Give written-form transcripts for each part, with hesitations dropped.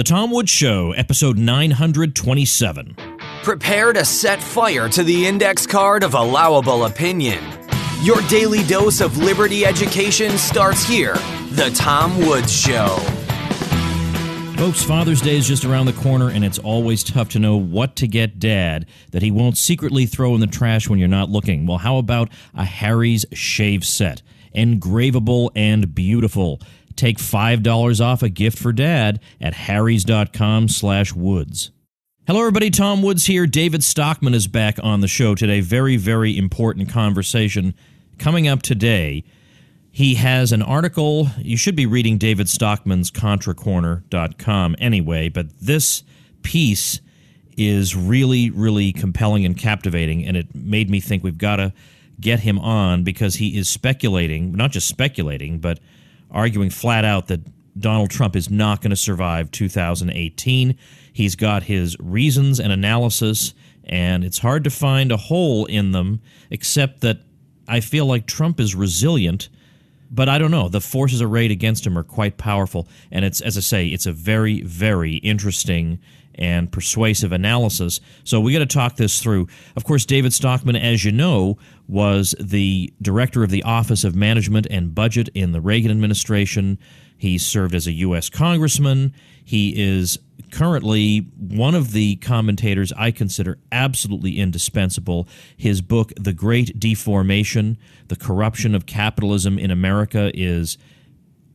The Tom Woods Show, episode 927. Prepare to set fire to the index card of allowable opinion. Your daily dose of liberty education starts here. The Tom Woods Show. Folks, Father's Day is just around the corner, and it's always tough to know what to get Dad that he won't secretly throw in the trash when you're not looking. Well, how about a Harry's shave set? Engravable and beautiful. Take $5 off a gift for Dad at harrys.com/woods. Hello, everybody. Tom Woods here. David Stockman is back on the show today. Very, very important conversation coming up today. He has an article. You should be reading David Stockman's ContraCorner.com anyway, but this piece is really, really compelling and captivating, and it made me think we've got to get him on because he is speculating, not just speculating, but arguing flat out that Donald Trump is not going to survive 2018. He's got his reasons and analysis, and it's hard to find a hole in them, except that I feel like Trump is resilient, but I don't know. The forces arrayed against him are quite powerful, and it's, as I say, it's a very, very interesting and persuasive analysis. So we got to talk this through. Of course, David Stockman, as you know, was the director of the Office of Management and Budget in the Reagan administration. He served as a U.S. congressman. He is currently one of the commentators I consider absolutely indispensable. His book, The Great Deformation, The Corruption of Capitalism in America, is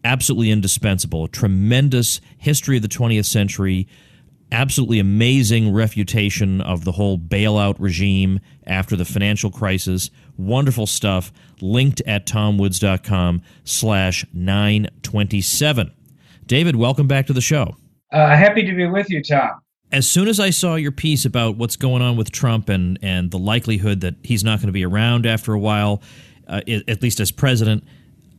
absolutely indispensable. A tremendous history of the 20th century, absolutely amazing refutation of the whole bailout regime after the financial crisis. Wonderful stuff. Linked at tomwoods.com/927. David, welcome back to the show. Happy to be with you, Tom. As soon as I saw your piece about what's going on with Trump and the likelihood that he's not going to be around after a while, at least as president,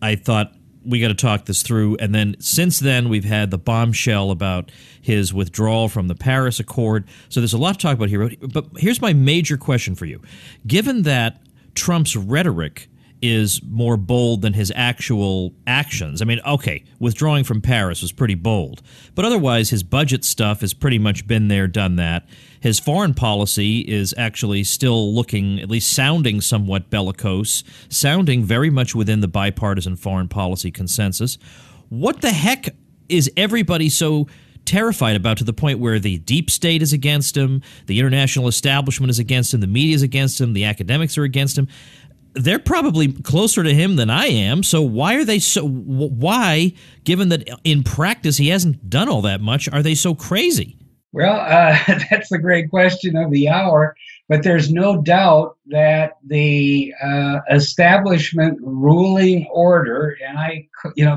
I thought, we got to talk this through. And then since then, we've had the bombshell about his withdrawal from the Paris Accord. So there's a lot to talk about here. But here's my major question for you. Given that Trump's rhetoric is more bold than his actual actions. I mean, okay, withdrawing from Paris was pretty bold. But otherwise, his budget stuff has pretty much been there, done that. His foreign policy is actually still looking, at least sounding somewhat bellicose, sounding very much within the bipartisan foreign policy consensus. What the heck is everybody so terrified about, to the point where the deep state is against him, the international establishment is against him, the media is against him, the academics are against him? They're probably closer to him than I am, so why are they so... Why, given that in practice he hasn't done all that much, are they so crazy? Well, that's the great question of the hour, but there's no doubt that the establishment ruling order, and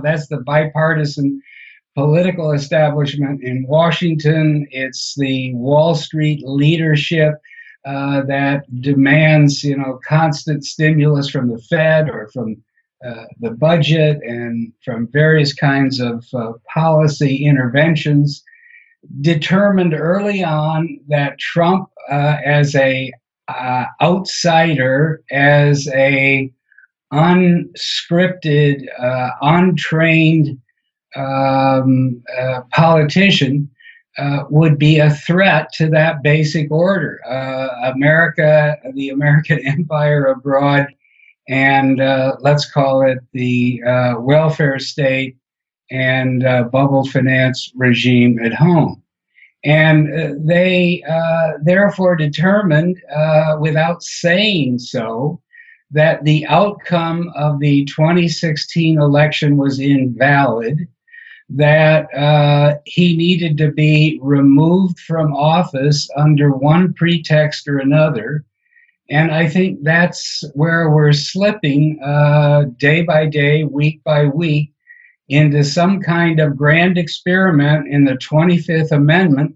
that's the bipartisan political establishment in Washington. It's the Wall Street leadership that demands, constant stimulus from the Fed or from the budget and from various kinds of policy interventions, determined early on that Trump, as a outsider, as a unscripted, untrained politician, would be a threat to that basic order. America, the American empire abroad, and let's call it the welfare state and bubble finance regime at home. And they therefore determined, without saying so, that the outcome of the 2016 election was invalid, that he needed to be removed from office under one pretext or another. And I think that's where we're slipping day by day, week by week, into some kind of grand experiment in the 25th Amendment,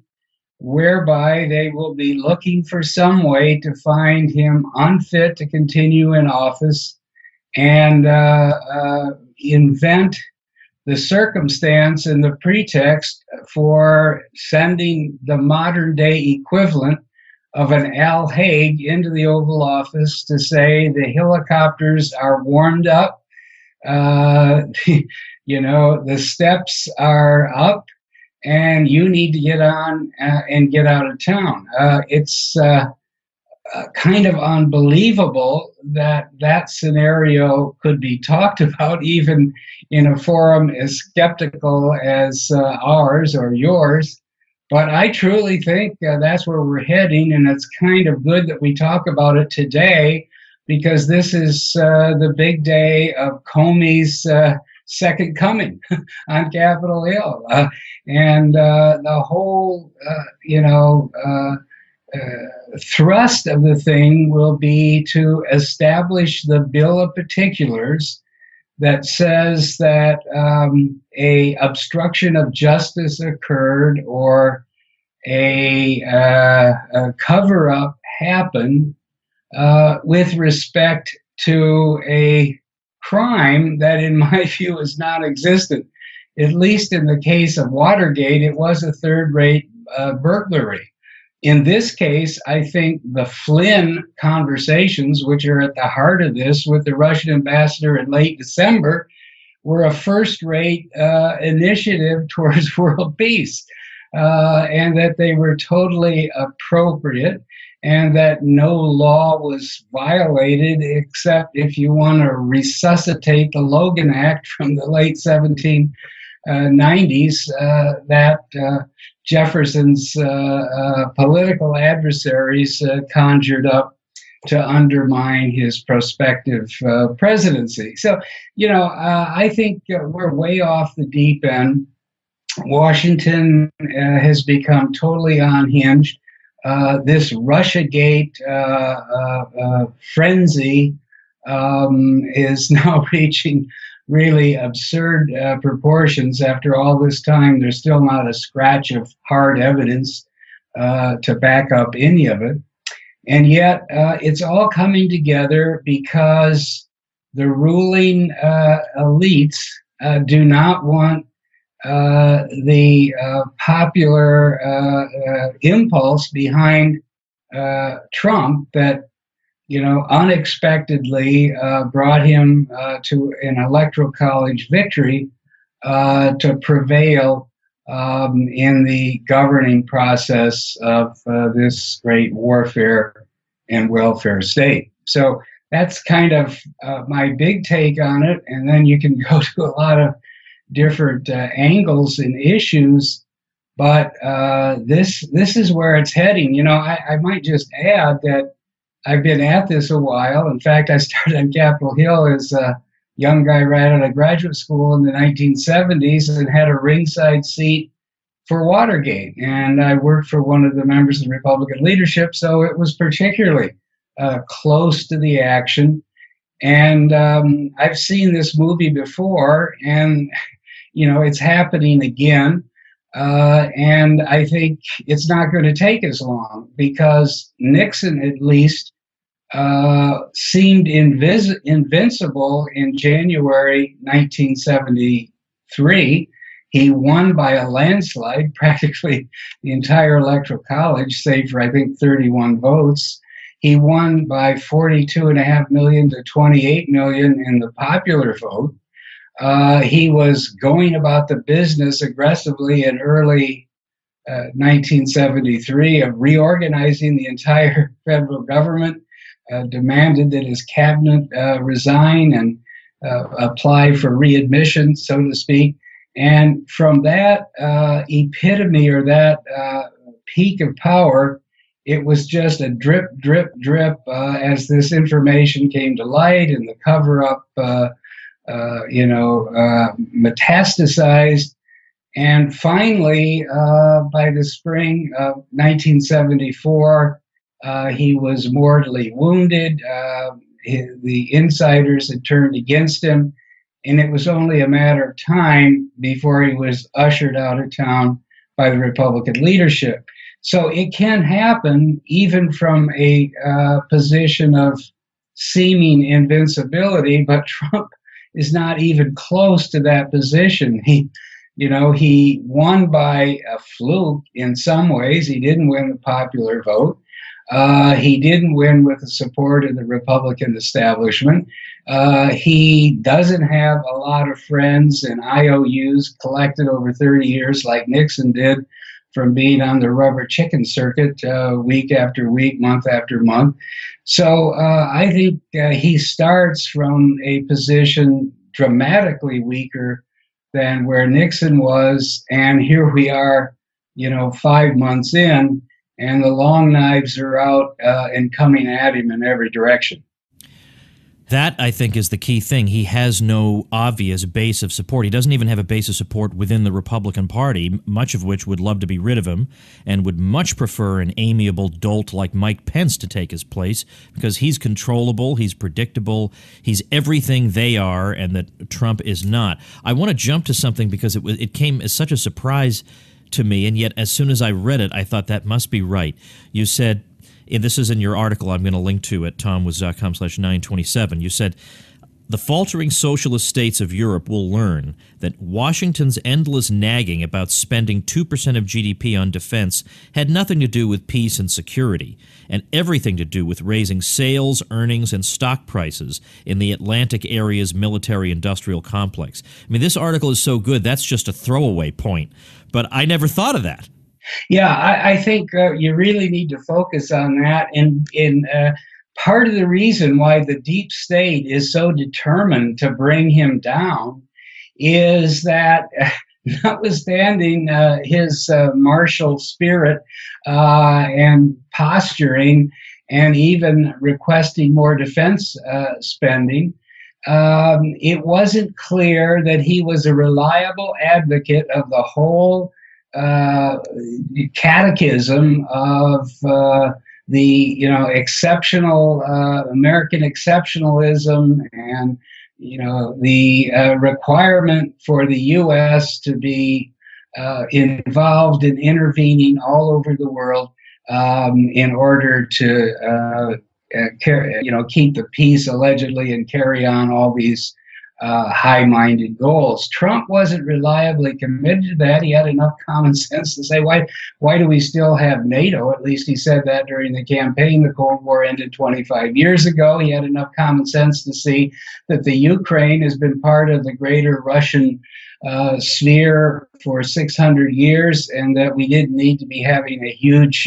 whereby they will be looking for some way to find him unfit to continue in office and invent the circumstance and the pretext for sending the modern day equivalent of an Al Haig into the Oval Office to say the helicopters are warmed up, the steps are up, and you need to get on and get out of town. It's kind of unbelievable that that scenario could be talked about, even in a forum as skeptical as ours or yours. But I truly think that's where we're heading, and it's kind of good that we talk about it today, because this is the big day of Comey's second coming on Capitol Hill. And the whole, thrust of the thing will be to establish the bill of particulars that says that a obstruction of justice occurred, or a cover-up happened with respect to a crime that, in my view, is non-existent. At least in the case of Watergate, it was a third-rate burglary. In this case, I think the Flynn conversations, which are at the heart of this with the Russian ambassador in late December, were a first-rate initiative towards world peace, and that they were totally appropriate, and that no law was violated, except if you want to resuscitate the Logan Act from the late 1790s that Jefferson's political adversaries conjured up to undermine his prospective presidency. So, I think we're way off the deep end. Washington has become totally unhinged. This Russiagate frenzy is now reaching really absurd proportions. After all this time, there's still not a scratch of hard evidence to back up any of it. And yet it's all coming together because the ruling elites do not want the popular impulse behind Trump that unexpectedly brought him to an electoral college victory to prevail in the governing process of this great warfare and welfare state. So that's kind of my big take on it. And then you can go to a lot of different angles and issues. But this is where it's heading. I might just add that I've been at this a while. In fact, I started on Capitol Hill as a young guy right out of graduate school in the 1970s and had a ringside seat for Watergate. And I worked for one of the members of the Republican leadership, so it was particularly close to the action. And I've seen this movie before, and, it's happening again. And I think it's not going to take as long, because Nixon, at least, seemed invincible in January 1973. He won by a landslide, practically the entire electoral college, save for, I think, 31 votes. He won by 42.5 million to 28 million in the popular vote. He was going about the business aggressively in early 1973 of reorganizing the entire federal government, demanded that his cabinet resign and apply for readmission, so to speak. And from that epitome, or that peak of power, it was just a drip, drip, drip as this information came to light and the cover-up metastasized. And finally, by the spring of 1974, he was mortally wounded. The insiders had turned against him, and it was only a matter of time before he was ushered out of town by the Republican leadership. So it can happen even from a position of seeming invincibility, but Trump is not even close to that position. He won by a fluke in some ways. He didn't win the popular vote. He didn't win with the support of the Republican establishment. He doesn't have a lot of friends and IOUs collected over 30 years like Nixon did from being on the rubber chicken circuit week after week, month after month. So I think he starts from a position dramatically weaker than where Nixon was. And here we are, 5 months in, and the long knives are out and coming at him in every direction. That, I think, is the key thing. He has no obvious base of support. He doesn't even have a base of support within the Republican Party, much of which would love to be rid of him and would much prefer an amiable dolt like Mike Pence to take his place, because he's controllable, he's predictable, he's everything they are and that Trump is not. I want to jump to something because it came as such a surprise to me, and yet as soon as I read it, I thought that must be right. You said, and this is in your article I'm going to link to at tomwoods.com/927. You said, the faltering socialist states of Europe will learn that Washington's endless nagging about spending 2% of GDP on defense had nothing to do with peace and security, and everything to do with raising sales, earnings, and stock prices in the Atlantic area's military-industrial complex. I mean, this article is so good, that's just a throwaway point, but I never thought of that. Yeah, I think you really need to focus on that. And part of the reason why the deep state is so determined to bring him down is that, notwithstanding his martial spirit and posturing and even requesting more defense spending, it wasn't clear that he was a reliable advocate of the whole catechism of the exceptional American exceptionalism, and the requirement for the U.S. to be involved in intervening all over the world in order to keep the peace allegedly and carry on all these high-minded goals. Trump wasn't reliably committed to that. He had enough common sense to say, why do we still have NATO? At least he said that during the campaign. The Cold War ended 25 years ago. He had enough common sense to see that the Ukraine has been part of the greater Russian sphere for 600 years, and that we didn't need to be having a huge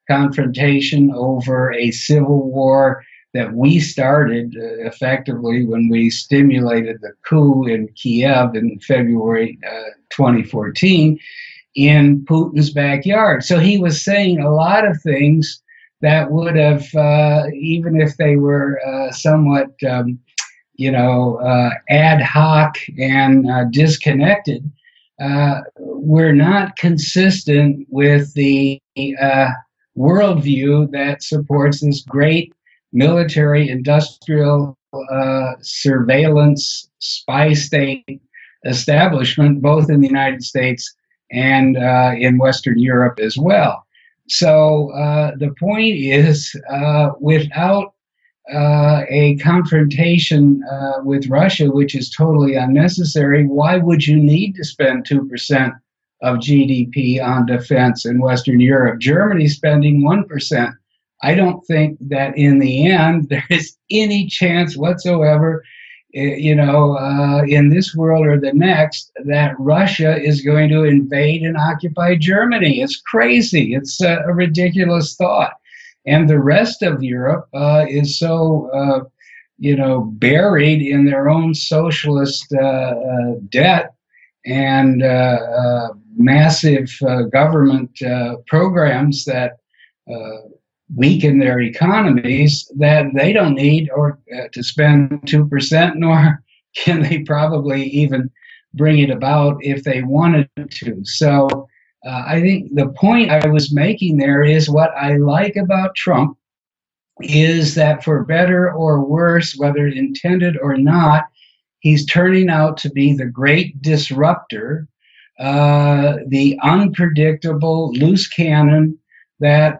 confrontation over a civil war that we started effectively when we stimulated the coup in Kiev in February 2014 in Putin's backyard. So he was saying a lot of things that would have, even if they were somewhat, ad hoc and disconnected, were not consistent with the worldview that supports this great military, industrial, surveillance, spy state establishment, both in the United States and in Western Europe as well. So the point is, without a confrontation with Russia, which is totally unnecessary, why would you need to spend 2% of GDP on defense in Western Europe? Germany's spending 1%. I don't think that in the end there is any chance whatsoever, in this world or the next, that Russia is going to invade and occupy Germany. It's crazy. It's a ridiculous thought. And the rest of Europe is so, buried in their own socialist debt and massive government programs that weaken their economies, that they don't need to spend 2%, nor can they probably even bring it about if they wanted to. So I think the point I was making there is, what I like about Trump is that, for better or worse, whether intended or not, he's turning out to be the great disruptor, the unpredictable loose cannon that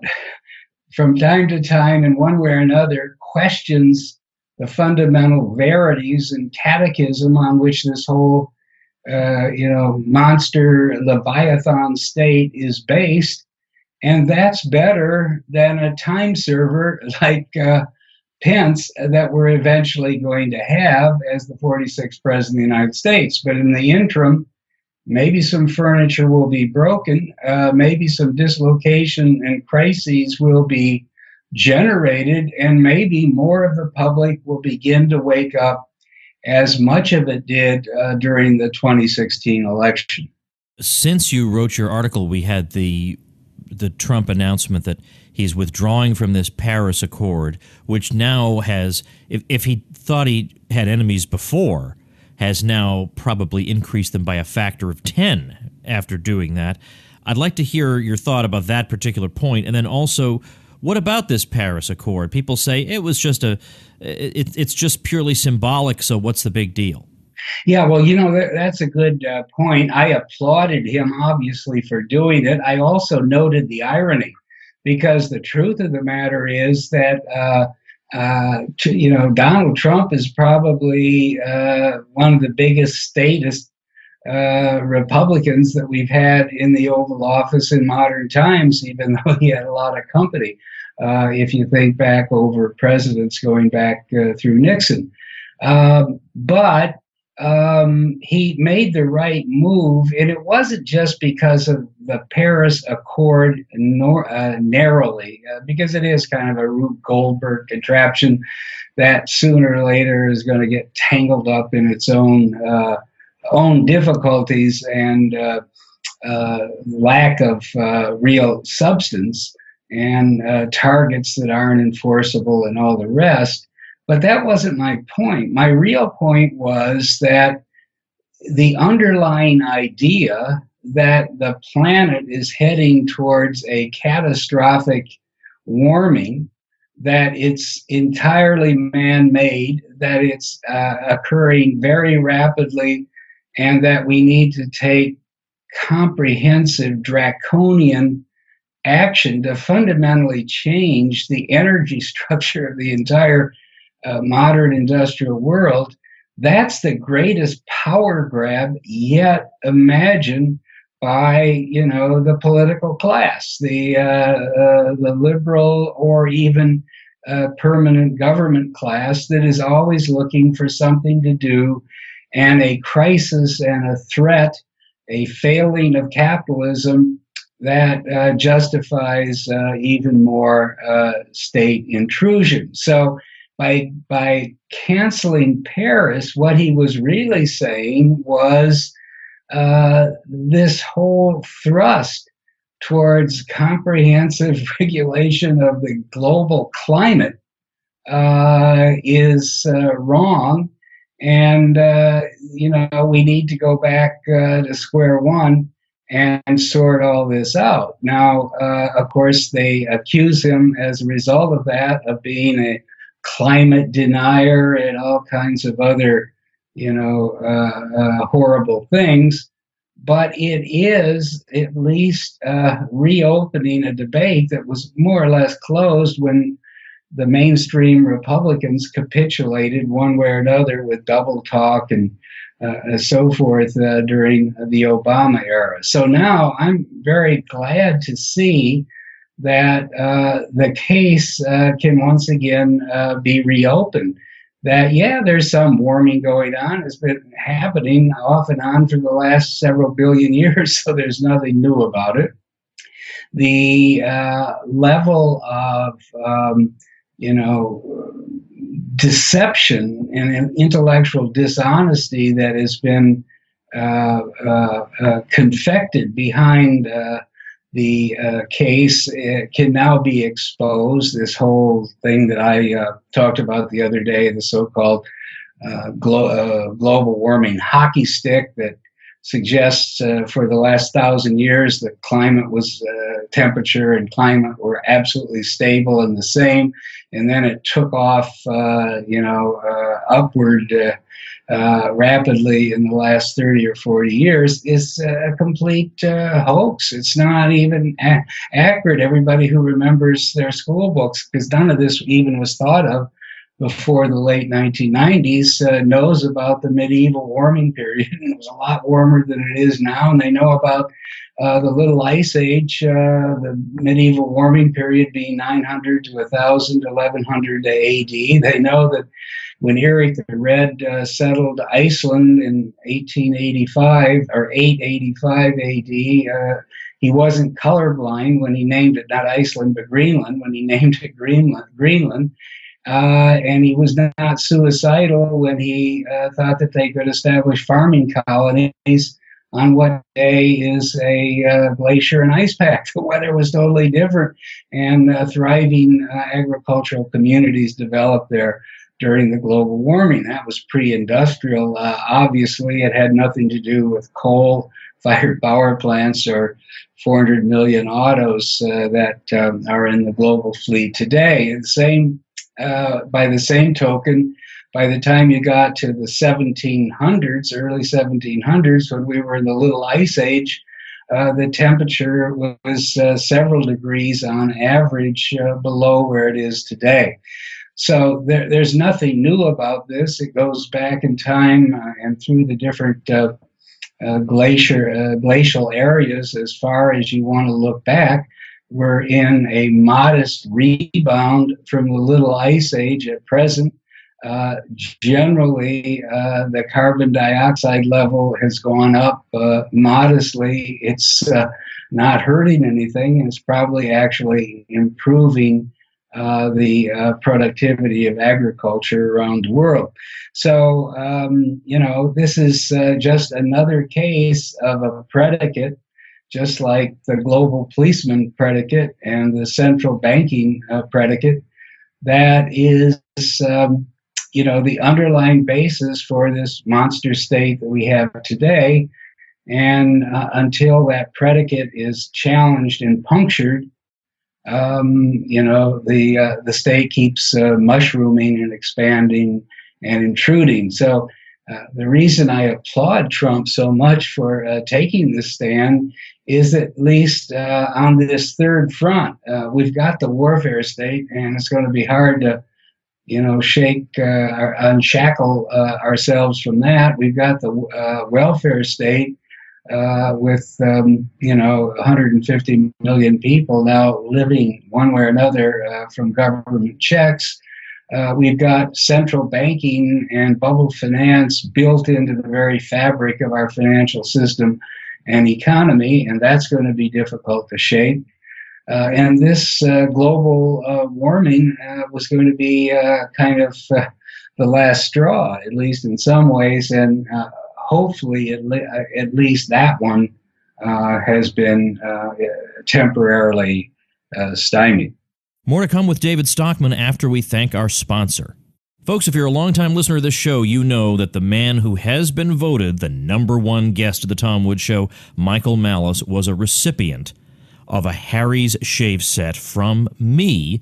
from time to time, in one way or another, questions the fundamental verities and catechism on which this whole, monster Leviathan state is based, And that's better than a time server like Pence that we're eventually going to have as the 46th president of the United States. But in the interim, maybe some furniture will be broken, maybe some dislocation and crises will be generated, and maybe more of the public will begin to wake up as much of it did during the 2016 election. Since you wrote your article, we had the Trump announcement that he's withdrawing from this Paris Accord, which now has, if he thought he had enemies before, has now probably increased them by a factor of 10 after doing that. I'd like to hear your thought about that particular point, and then also, what about this Paris Accord? People say it was just it's just purely symbolic, so what's the big deal? Yeah, well, that's a good point. I applauded him, obviously, for doing it. I also noted the irony, because the truth of the matter is that, Donald Trump is probably one of the biggest statist Republicans that we've had in the Oval Office in modern times, even though he had a lot of company, if you think back over presidents going back through Nixon. But he made the right move, and it wasn't just because of the Paris Accord narrowly, because it is kind of a Rube Goldberg contraption that sooner or later is going to get tangled up in its own difficulties and lack of real substance and targets that aren't enforceable and all the rest. But that wasn't my point. My real point was that the underlying idea that the planet is heading towards a catastrophic warming, that it's entirely man-made, that it's occurring very rapidly, and that we need to take comprehensive draconian action to fundamentally change the energy structure of the entire modern industrial world. That's the greatest power grab yet imagined by the political class, the liberal or even permanent government class that is always looking for something to do, and a crisis and a threat, a failing of capitalism that justifies even more state intrusion. So by canceling Paris, what he was really saying was this whole thrust towards comprehensive regulation of the global climate is wrong. And, we need to go back to square one and sort all this out. Now, of course, they accuse him as a result of that of being a climate denier and all kinds of other, horrible things. But it is at least reopening a debate that was more or less closed when the mainstream Republicans capitulated one way or another with double talk and so forth during the Obama era. So now I'm very glad to see that the case can once again be reopened. That, there's some warming going on. It's been happening off and on for the last several billion years, so there's nothing new about it. The level of, deception and intellectual dishonesty that has been confected behind the case can now be exposed. This whole thing that I talked about the other day, the so-called global warming hockey stick that suggests for the last 1,000 years that climate was temperature and climate were absolutely stable and the same, and then it took off, upward rapidly in the last 30 or 40 years is a complete hoax. It's not even accurate. Everybody who remembers their school books, because none of this even was thought of before the late 1990s, knows about the medieval warming period. It was a lot warmer than it is now, and they know about the Little Ice Age, the medieval warming period being 900 to 1000, 1100 AD. They know that when Erik the Red settled Iceland in 1885 or 885 AD, he wasn't colorblind when he named it not Iceland but Greenland, when he named it Greenland. And he was not suicidal when he thought that they could establish farming colonies on what day is a glacier and ice pack. The weather was totally different, and thriving agricultural communities developed there during the global warming. That was pre-industrial. Obviously, it had nothing to do with coal-fired power plants or 400 million autos that are in the global fleet today. By the same token, by the time you got to the 1700s, early 1700s, when we were in the Little Ice Age, the temperature was several degrees on average below where it is today. So there's nothing new about this. It goes back in time and through the different glacial areas as far as you want to look back. We're in a modest rebound from the Little Ice Age at present. Generally, the carbon dioxide level has gone up modestly. It's not hurting anything. It's probably actually improving the productivity of agriculture around the world. So, this is just another case of a predicate, just like the global policeman predicate and the central banking predicate, that is the underlying basis for this monster state that we have today. And until that predicate is challenged and punctured, the state keeps mushrooming and expanding and intruding. So the reason I applaud Trump so much for taking this stand is at least on this third front. We've got the warfare state, and it's going to be hard to unshackle ourselves from that. We've got the welfare state with 150 million people now living one way or another from government checks. We've got central banking and bubble finance built into the very fabric of our financial system and economy, and that's going to be difficult to shake. And this global warming was going to be kind of the last straw, at least in some ways, and hopefully at least that one has been temporarily stymied. More to come with David Stockman after we thank our sponsor. Folks, if you're a longtime listener of this show, you know that the man who has been voted the #1 guest of the Tom Woods Show, Michael Malice, was a recipient of a Harry's shave set from me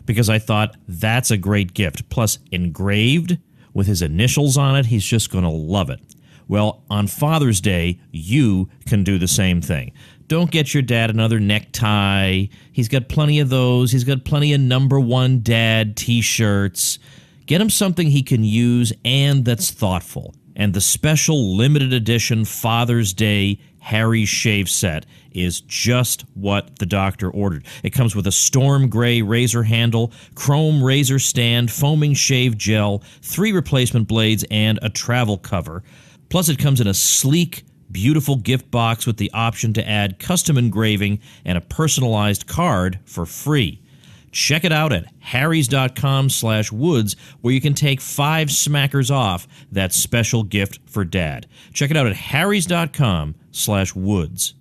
because I thought that's a great gift. Plus, engraved with his initials on it, he's just going to love it. Well, on Father's Day, you can do the same thing. Don't get your dad another necktie. He's got plenty of those. He's got plenty of #1 dad t-shirts. Get him something he can use and that's thoughtful. And the special limited edition Father's Day Harry's shave set is just what the doctor ordered. It comes with a storm gray razor handle, chrome razor stand, foaming shave gel, 3 replacement blades, and a travel cover. Plus, it comes in a sleek, beautiful gift box with the option to add custom engraving and a personalized card for free. Check it out at harrys.com/woods, where you can take 5 smackers off that special gift for Dad. Check it out at harrys.com/woods.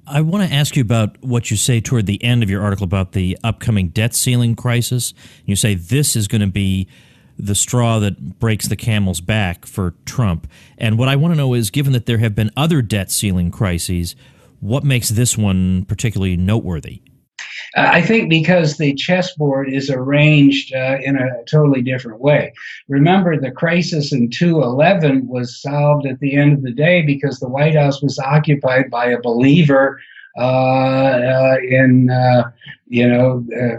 I want to ask you about what you say toward the end of your article about the upcoming debt ceiling crisis. You say this is going to be the straw that breaks the camel's back for Trump. And what I want to know is, given that there have been other debt ceiling crises, what makes this one particularly noteworthy? I think because the chessboard is arranged in a totally different way. Remember, the crisis in 2011 was solved at the end of the day because the White House was occupied by a believer in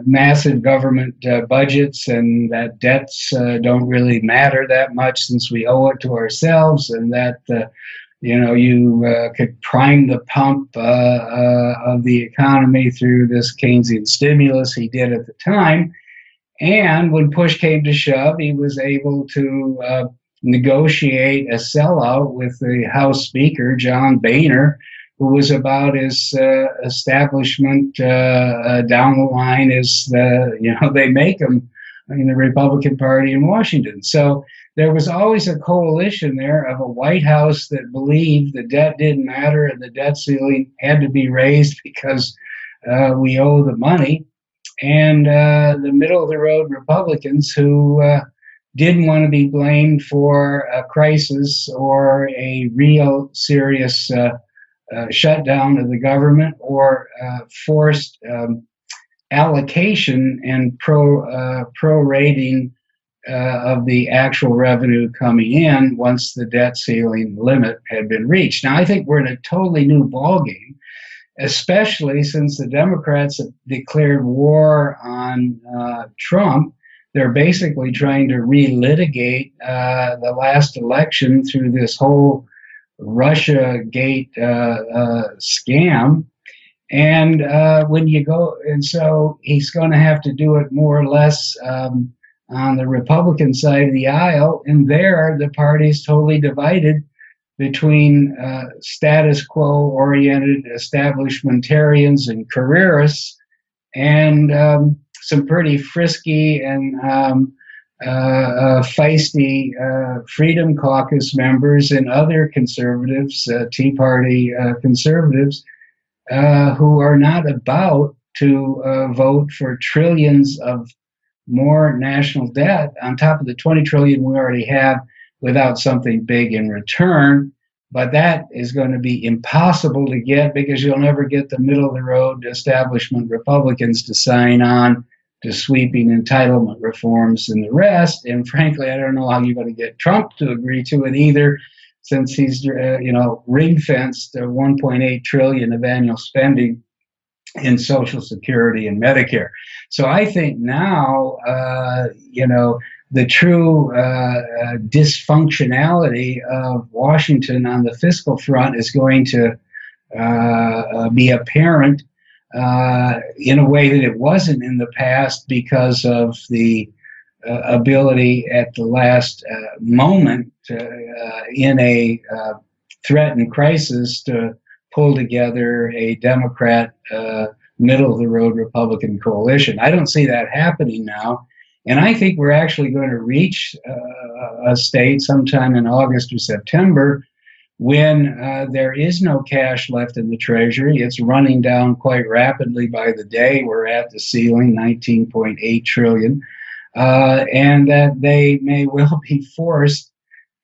massive government budgets, and that debts don't really matter that much since we owe it to ourselves, and that You could prime the pump of the economy through this Keynesian stimulus he did at the time. And when push came to shove, he was able to negotiate a sellout with the House Speaker, John Boehner, who was about as establishment down the line as they make them in the Republican Party in Washington. So there was always a coalition there of a White House that believed the debt didn't matter and the debt ceiling had to be raised because we owe the money, and the middle-of-the-road Republicans who didn't want to be blamed for a crisis or a real serious shutdown of the government or forced allocation and prorating of the actual revenue coming in once the debt ceiling limit had been reached. Now, I think we're in a totally new ballgame, especially since the Democrats have declared war on Trump. They're basically trying to relitigate the last election through this whole Russia-gate scam. And when you go, and so he's going to have to do it more or less on the Republican side of the aisle. And there, the party's totally divided between status quo-oriented establishmentarians and careerists and some pretty frisky and feisty Freedom Caucus members and other conservatives, Tea Party conservatives, who are not about to vote for trillions of more national debt on top of the 20 trillion we already have without something big in return. But that is going to be impossible to get because you'll never get the middle-of-the-road establishment Republicans to sign on to sweeping entitlement reforms and the rest. And frankly, I don't know how you're going to get Trump to agree to it either, since he's ring-fenced 1.8 trillion of annual spending in Social Security and Medicare. So I think now, the true dysfunctionality of Washington on the fiscal front is going to be apparent in a way that it wasn't in the past because of the ability at the last moment in a threatened crisis to pull together a Democrat middle-of-the-road Republican coalition. I don't see that happening now. And I think we're actually going to reach a state sometime in August or September when there is no cash left in the Treasury. It's running down quite rapidly by the day. We're at the ceiling, 19.8 trillion. And that they may well be forced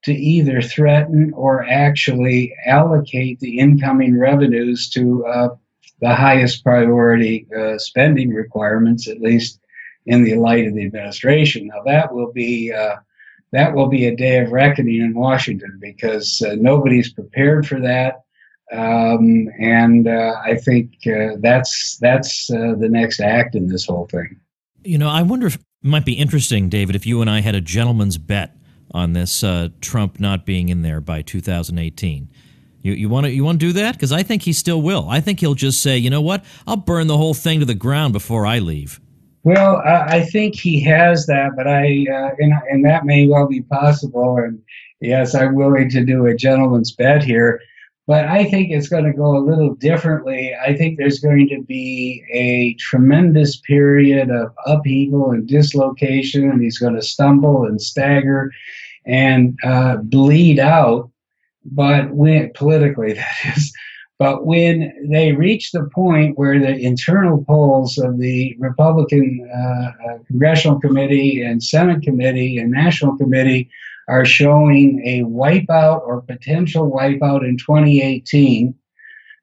to either threaten or actually allocate the incoming revenues to the highest priority spending requirements, at least in the light of the administration. Now that will be a day of reckoning in Washington because nobody's prepared for that, and I think that's the next act in this whole thing. I wonder if it might be interesting, David, if you and I had a gentleman's bet on this Trump not being in there by 2018. You want to do that? Because I think he still will. I think he'll just say, you know what, I'll burn the whole thing to the ground before I leave. Well, I think he has that, but and that may well be possible. And yes, I'm willing to do a gentleman's bet here, but I think it's going to go a little differently. I think there's going to be a tremendous period of upheaval and dislocation, and he's going to stumble and stagger and bleed out. But politically, that is. But when they reach the point where the internal polls of the Republican Congressional Committee and Senate Committee and National Committee are showing a wipeout or potential wipeout in 2018,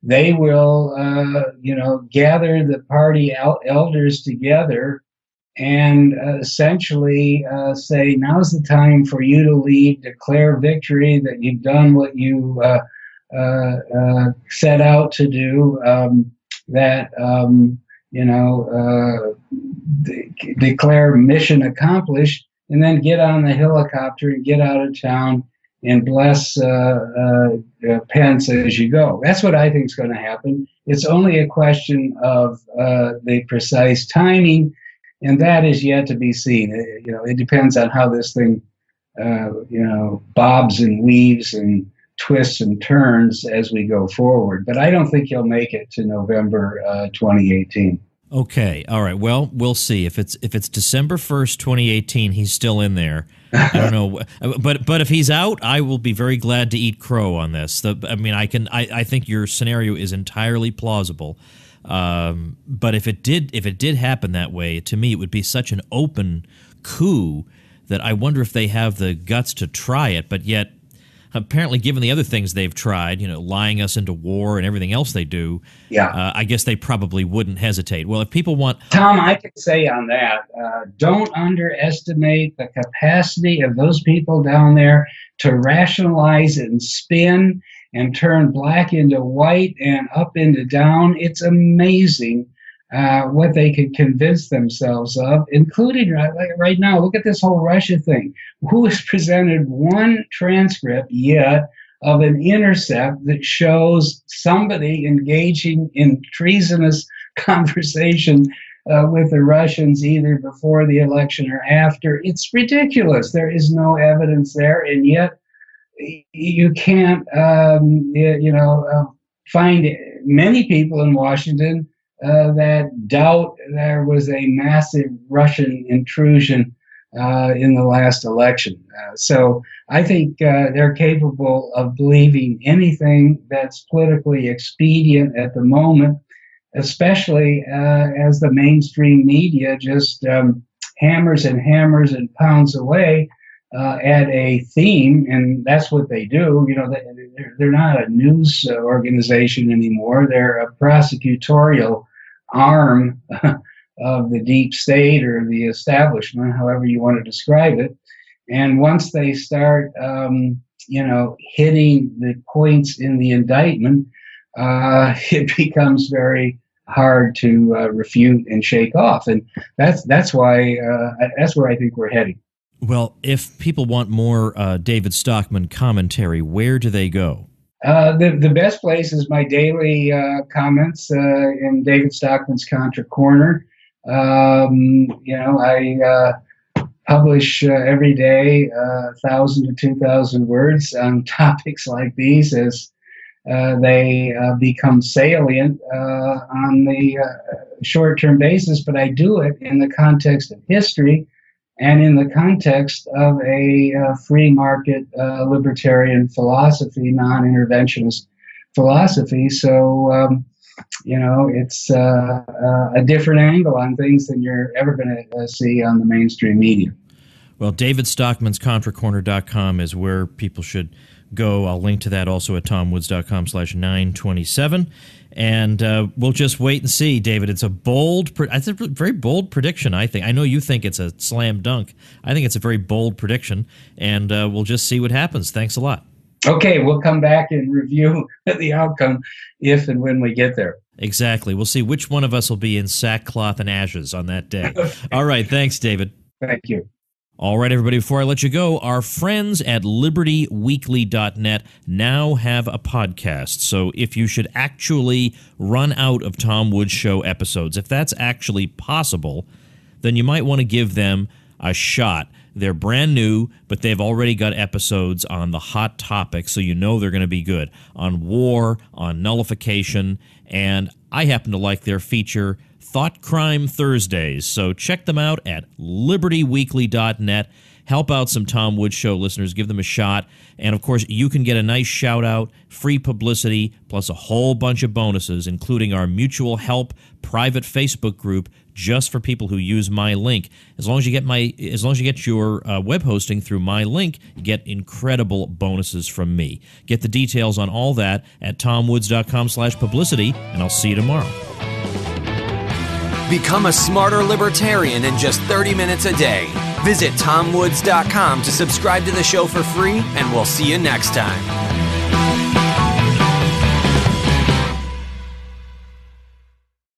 they will, gather the party elders together and essentially say, now's the time for you to leave, declare victory, that you've done what you set out to do, declare mission accomplished, and then get on the helicopter and get out of town and bless Pence as you go. That's what I think is going to happen. It's only a question of the precise timing, and that is yet to be seen. It depends on how this thing, bobs and weaves and twists and turns as we go forward. But I don't think he'll make it to November 2018. Okay. All right. Well, we'll see. If it's December 1st, 2018, he's still in there. I don't know. But if he's out, I will be very glad to eat crow on this. I think your scenario is entirely plausible. But if it did happen that way, to me, it would be such an open coup that I wonder if they have the guts to try it. But yet, apparently, given the other things they've tried, lying us into war and everything else they do, I guess they probably wouldn't hesitate. Well, if people want... Tom, I can say on that, don't underestimate the capacity of those people down there to rationalize and spin and turn black into white and up into down. It's amazing what they can convince themselves of, including right now. Look at this whole Russia thing. Who has presented one transcript yet of an intercept that shows somebody engaging in treasonous conversation with the Russians either before the election or after? It's ridiculous. There is no evidence there, and yet you can't, find many people in Washington that doubt there was a massive Russian intrusion in the last election. So I think they're capable of believing anything that's politically expedient at the moment, especially as the mainstream media just hammers and hammers and pounds away at a theme, and that's what they do. They're not a news organization anymore. They're a prosecutorial arm of the deep state or the establishment, however you want to describe it. And once they start, hitting the points in the indictment, it becomes very hard to refute and shake off. And that's why that's where I think we're heading. Well, if people want more David Stockman commentary, where do they go? The best place is my daily comments in David Stockman's Contra Corner. I publish every day 1,000 to 2,000 words on topics like these as they become salient on the short-term basis, but I do it in the context of history and in the context of a free market libertarian philosophy, non-interventionist philosophy. So, it's a different angle on things than you're ever going to see on the mainstream media. Well, David Stockman's ContraCorner.com is where people should go. I'll link to that also at tomwoods.com/927. And we'll just wait and see, David. It's a very bold prediction, I think. I know you think it's a slam dunk. I think it's a very bold prediction, and we'll just see what happens. Thanks a lot. Okay, we'll come back and review the outcome if and when we get there. Exactly. We'll see which one of us will be in sackcloth and ashes on that day. All right. Thanks, David. Thank you. All right, everybody, before I let you go, our friends at libertyweekly.net now have a podcast. So if you should actually run out of Tom Woods Show episodes, if that's actually possible, then you might want to give them a shot. They're brand new, but they've already got episodes on the hot topics, so you know they're going to be good. On war, on nullification, and I happen to like their feature, Thought Crime Thursdays. So check them out at libertyweekly.net. Help out some Tom Woods Show listeners. Give them a shot. And, of course, you can get a nice shout-out, free publicity, plus a whole bunch of bonuses, including our mutual help private Facebook group just for people who use my link. As long as you get your web hosting through my link, you get incredible bonuses from me. Get the details on all that at tomwoods.com/publicity, and I'll see you tomorrow. Become a smarter libertarian in just 30 minutes a day. Visit tomwoods.com to subscribe to the show for free, and we'll see you next time.